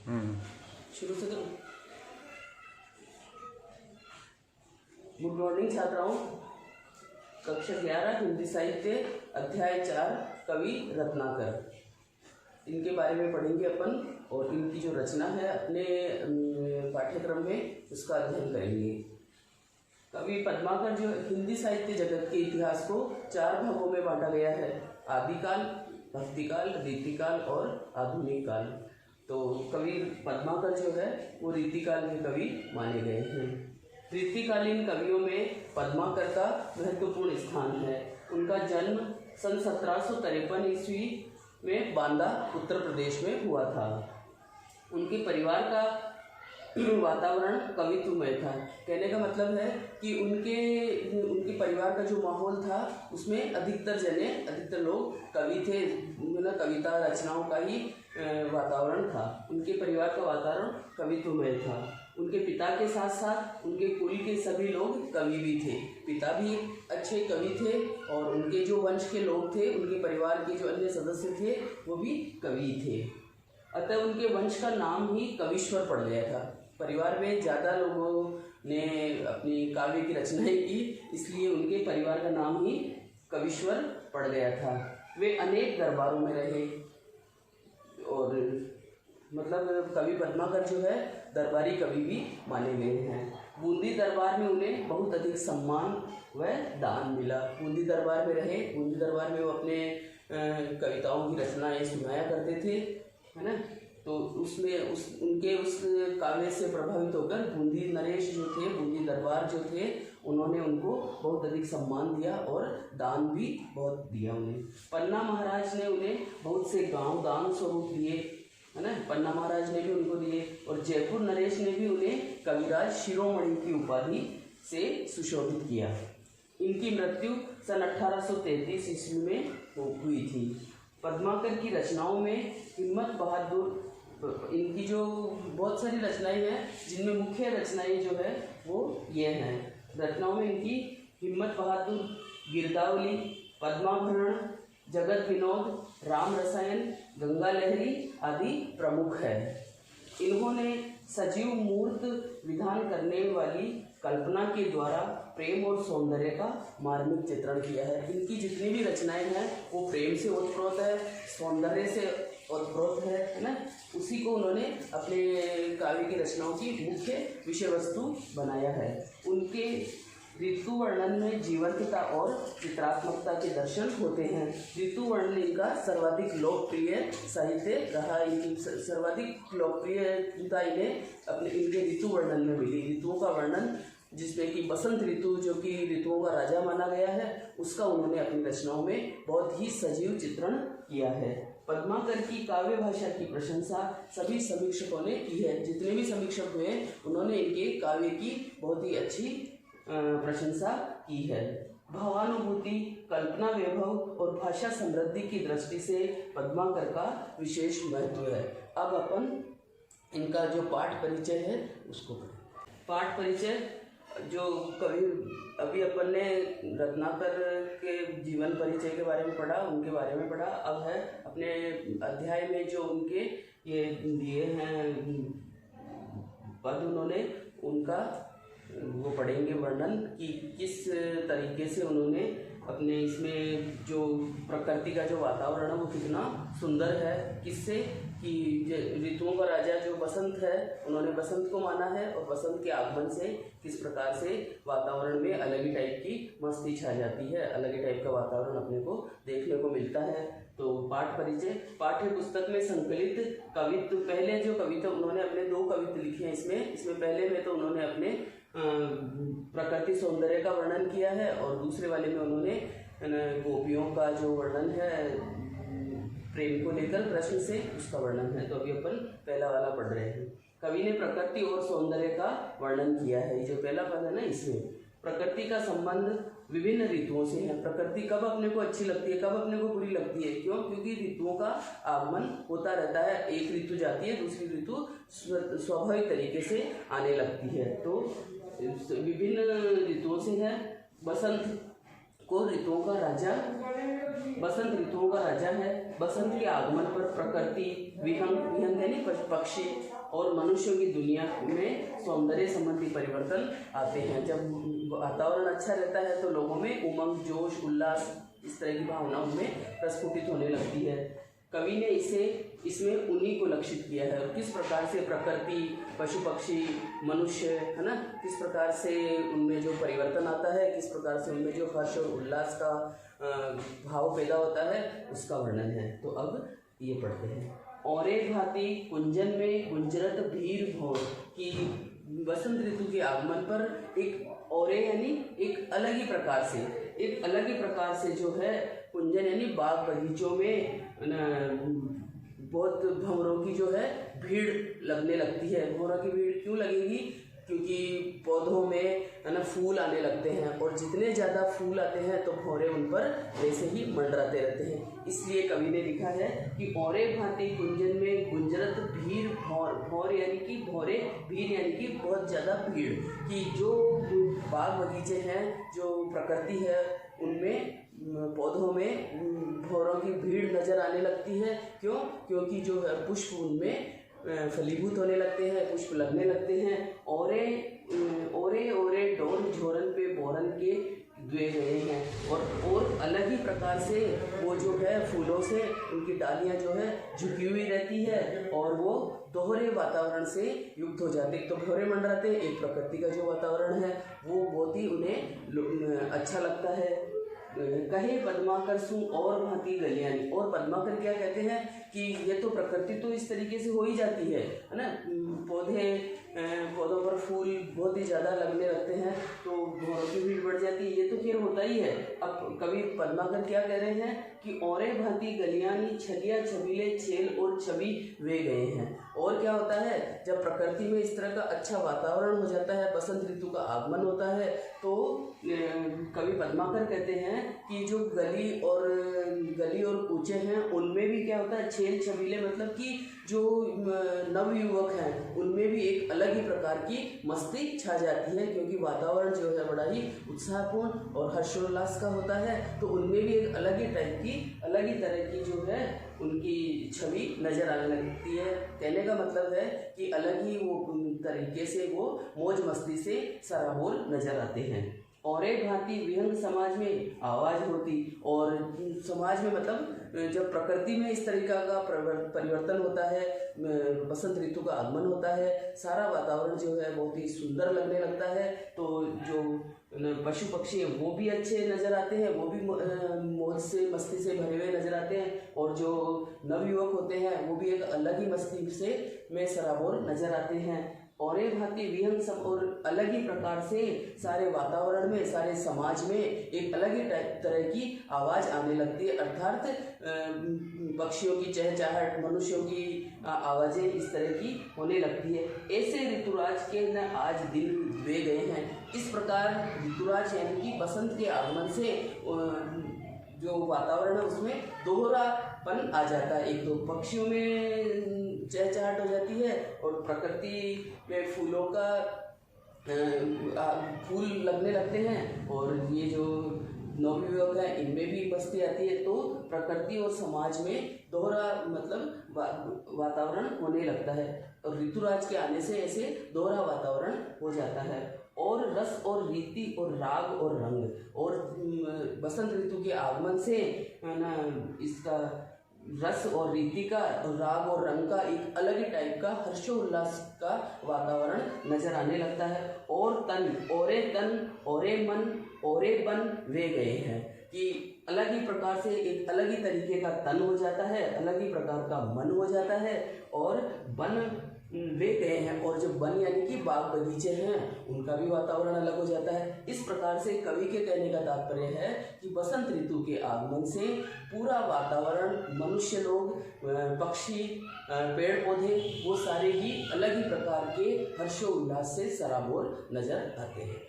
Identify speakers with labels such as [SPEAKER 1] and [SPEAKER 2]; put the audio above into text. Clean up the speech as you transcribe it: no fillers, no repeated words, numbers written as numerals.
[SPEAKER 1] शुरू से करूं। गुड मॉर्निंग छात्राओं। कक्षा 11 हिंदी साहित्य अध्याय 4 कवि रत्नाकर, इनके बारे में पढ़ेंगे अपन और इनकी जो रचना है अपने पाठ्यक्रम में उसका अध्ययन करेंगे। कवि पद्माकर जो हिंदी साहित्य जगत के इतिहास को 4 भागों में बांटा गया है, आदिकाल, भक्तिकाल, रीतिकाल और आधुनिक काल। तो कवि पद्माकर जो है वो रीतिकाल के कवि माने गए हैं। रीतिकालीन कवियों में पद्माकर का महत्वपूर्ण स्थान है। उनका जन्म सन 1753 ईस्वी में बांदा उत्तर प्रदेश में हुआ था। उनके परिवार का वातावरण कवित्वमय था। कहने का मतलब है कि उनके परिवार का जो माहौल था उसमें अधिकतर लोग कवि थे, मतलब कविता रचनाओं का ही वातावरण था। उनके परिवार का वातावरण कवित्वमय था। उनके पिता के साथ साथ उनके कुल के सभी लोग कवि भी थे। पिता भी अच्छे कवि थे और उनके जो वंश के लोग थे, उनके परिवार के जो अन्य सदस्य थे वो भी कवि थे। अतः उनके वंश का नाम ही कवीश्वर पड़ गया था। परिवार में ज़्यादा लोगों ने अपनी काव्य की रचनाएं की, इसलिए उनके परिवार का नाम ही कवीश्वर पड़ गया था। वे अनेक दरबारों में रहे और मतलब कवि पद्माकर जो है दरबारी कवि भी माने गए हैं। बूंदी दरबार में उन्हें बहुत अधिक सम्मान व दान मिला। बूंदी दरबार में रहे, बूंदी दरबार में वो अपने कविताओं की रचनाएं सुनाया करते थे, है ना। तो उसमें उनके उस काव्य से प्रभावित होकर बूंदी नरेश जो थे, बूंदी दरबार जो थे, उन्होंने उनको बहुत अधिक सम्मान दिया और दान भी बहुत दिया उन्हें। पन्ना महाराज ने उन्हें बहुत से गांव दान स्वरूप दिए, है ना। पन्ना महाराज ने भी उनको दिए और जयपुर नरेश ने भी उन्हें कविराज शिरोमणि की उपाधि से सुशोभित किया। इनकी मृत्यु सन 1833 ईस्वी में हुई थी। पद्माकर की रचनाओं में हिम्मत बहादुर, इनकी जो बहुत सारी रचनाएं हैं जिनमें मुख्य रचनाएं जो है वो ये हैं। रचनाओं में इनकी हिम्मत बहादुर, गिरदावली, पद्माभरण, जगत विनोद, राम रसायन, गंगा लहरी आदि प्रमुख है। इन्होंने सजीव मूर्त विधान करने वाली कल्पना के द्वारा प्रेम और सौंदर्य का मार्मिक चित्रण किया है। इनकी जितनी भी रचनाएं हैं वो प्रेम से ओतप्रोत है, सौंदर्य से ओतप्रोत है ना। उसी को उन्होंने अपने काव्य की रचनाओं की मुख्य विषय वस्तु बनाया है। उनके ऋतु वर्णन में जीवंतता और चित्रात्मकता के दर्शन होते हैं। ऋतु वर्णन इनका सर्वाधिक लोकप्रिय साहित्य रहा। इनकी सर्वाधिक लोकप्रियता इन्हें अपने इनके ऋतु वर्णन में मिली। ऋतुओं का वर्णन, जिसमें कि बसंत ऋतु जो कि ऋतुओं का राजा माना गया है, उसका उन्होंने अपनी रचनाओं में बहुत ही सजीव चित्रण किया है। पद्माकर की काव्य भाषा की प्रशंसा सभी समीक्षकों ने की है। जितने भी समीक्षक हुए उन्होंने इनके काव्य की बहुत ही अच्छी प्रशंसा की है। भावानुभूति, कल्पना वैभव और भाषा समृद्धि की दृष्टि से पद्माकर का विशेष महत्व है। अब अपन इनका जो पाठ परिचय है उसको करें। पाठ परिचय जो कवि अभी अपन ने रत्नाकर के जीवन परिचय के बारे में पढ़ा, उनके बारे में पढ़ा। अब है अपने अध्याय में जो उनके ये दिए हैं पद, उन्होंने उनका वो पढ़ेंगे वर्णन कि किस तरीके से उन्होंने अपने इसमें जो प्रकृति का जो वातावरण है वो कितना सुंदर है। किससे कि ऋतुओं का राजा जो बसंत है, उन्होंने बसंत को माना है और बसंत के आगमन से किस प्रकार से वातावरण में अलग ही टाइप की मस्ती छा जाती है, अलग ही टाइप का वातावरण अपने को देखने को मिलता है। तो पाठ परिचय, पाठ्य पुस्तक में संकलित कवित्व, पहले जो कविता उन्होंने अपने 2 कवित्व लिखे हैं इसमें पहले में तो उन्होंने अपने प्रकृति सौंदर्य का वर्णन किया है और दूसरे वाले में उन्होंने गोपियों का जो वर्णन है प्रेम को लेकर प्रश्न से, उसका वर्णन है। तो अभी अपन पहला वाला पढ़ रहे हैं। कवि ने प्रकृति और सौंदर्य का वर्णन किया है। जो पहला पद है ना, इसमें प्रकृति का संबंध विभिन्न ऋतुओं से है। प्रकृति कब अपने को अच्छी लगती है, कब अपने को बुरी लगती है, क्यों? क्योंकि ऋतुओं का आगमन होता रहता है। एक ऋतु जाती है, दूसरी ऋतु स्वाभाविक तरीके से आने लगती है। तो विभिन्न ऋतुओं से है। बसंत को ऋतुओं का राजा, बसंत ऋतुओं का राजा है। बसंत के आगमन पर प्रकृति विहंग यानी पक्षी और मनुष्यों की दुनिया में सौंदर्य संबंधी परिवर्तन आते हैं। जब वातावरण अच्छा रहता है तो लोगों में उमंग, जोश, उल्लास, इस तरह की भावना उनमें प्रस्फुटित होने लगती है। कवि ने इसमें उन्हीं को लक्षित किया है और किस प्रकार से प्रकृति, पशु पक्षी, मनुष्य, है ना, किस प्रकार से उनमें जो परिवर्तन आता है, किस प्रकार से उनमें जो हर्ष और उल्लास का भाव पैदा होता है, उसका वर्णन है। तो अब ये पढ़ते हैं। औरे भांति कुंजन में गुंजरत भीर भौर, कि बसंत ऋतु के आगमन पर एक औरे यानी एक अलग ही प्रकार से जो है कुंजन यानी बाग बगीचों में बहुत भंवरों की जो है भीड़ लगने लगती है। भंवरों की भीड़ क्यों लगेगी? क्योंकि पौधों में है ना फूल आने लगते हैं और जितने ज़्यादा फूल आते हैं तो भौरे उन पर वैसे ही मंडराते रहते हैं। इसलिए कवि ने लिखा है कि औरे भांति कुंजन में गुंजरत भीड़ भौर, भौर यानी कि भौरे, भीड़ यानी कि बहुत ज़्यादा भीड़, कि जो बाग बगीचे हैं, जो प्रकृति है, उनमें पौधों में भौरों की भीड़ नज़र आने लगती है। क्यों? क्योंकि जो है पुष्प उनमें फलीभूत होने लगते हैं, पुष्प लगने लगते हैं। ओरे डोर झोरन पे बोरन के द्वे गए हैं, और अलग ही प्रकार से वो जो है फूलों से उनकी डालियां जो है झुकी हुई रहती है और वो दोहरे वातावरण से युक्त हो जाते। एक तो भौरे मंडराते, एक प्रकृति का जो वातावरण है वो बहुत ही उन्हें अच्छा लगता है। कहे पद्माकर सु और भांति गलियानी, और पद्माकर क्या कहते हैं कि ये तो प्रकृति तो इस तरीके से हो ही जाती है ना, पौधों पर फूल बहुत ही ज़्यादा लगने लगते हैं तो भौरों की भीड़ बढ़ जाती है, ये तो खैर होता ही है। अब कवि पद्माकर क्या कह रहे हैं कि औरे भांति गलियानी छलिया छबीले छेल और छवि वे गए हैं। और क्या होता है, जब प्रकृति में इस तरह का अच्छा वातावरण हो जाता है, बसंत ऋतु का आगमन होता है, तो कवि पद्माकर कहते हैं कि जो गली और कूचे हैं उनमें भी क्या होता है, छेल छबीले, मतलब कि जो नवयुवक हैं उनमें भी एक अलग ही प्रकार की मस्ती छा जाती है, क्योंकि वातावरण जो है बड़ा ही उत्साहपूर्ण और हर्षोल्लास का होता है। तो उनमें भी एक अलग ही तरह की जो है उनकी छवि नजर आने लगती है। कहने का मतलब है कि अलग ही वो तरीके से वो मौज मस्ती से सराबोर नजर आते हैं। और एक भांति विहंग समाज में आवाज होती, और समाज में मतलब जब प्रकृति में इस तरीका का परिवर्तन होता है, बसंत ऋतु का आगमन होता है, सारा वातावरण जो है बहुत ही सुंदर लगने लगता है। तो जो पशु पक्षी हैं वो भी अच्छे नज़र आते हैं, वो भी मौज से मस्ती से भरे हुए नज़र आते हैं, और जो नवयुवक होते हैं वो भी एक अलग ही मस्ती से में सराबोर नज़र आते हैं। और एक भांति विहंग सब, और अलग ही प्रकार से सारे वातावरण में, सारे समाज में एक अलग ही तरह की आवाज़ आने लगती है, अर्थात पक्षियों की चहचहाहट, मनुष्यों की आवाज़ें इस तरह की होने लगती है। ऐसे ऋतुराज के न आज दिन वे गए हैं। इस प्रकार ऋतुराज यानी कि बसंत के आगमन से जो वातावरण है उसमें दोहरापन आ जाता है। एक तो पक्षियों में चहचहाहट हो जाती है और प्रकृति में फूलों का फूल लगने लगते हैं, और ये जो नवयुवक है इनमें भी मस्ती आती है। तो प्रकृति और समाज में दोहरा मतलब वातावरण होने लगता है, और ऋतुराज के आने से ऐसे दोहरा वातावरण हो जाता है। और रस और रीति और राग और रंग, और बसंत ऋतु के आगमन से ना इसका रस और रीति का, राग और रंग का एक अलग ही टाइप का हर्षोल्लास का वातावरण नजर आने लगता है। और तन, औरे मन, औरे बन वे गए हैं, कि अलग ही प्रकार से एक अलग ही तरीके का तन हो जाता है, अलग ही प्रकार का मन हो जाता है, और बन वे गए हैं। और जो वन यानी कि बाग बगीचे हैं उनका भी वातावरण अलग हो जाता है। इस प्रकार से कवि के कहने का तात्पर्य है कि बसंत ऋतु के आगमन से पूरा वातावरण, मनुष्य लोग, पक्षी, पेड़ पौधे, वो सारे ही अलग ही प्रकार के हर्षोल्लास से सराबोर नजर आते हैं।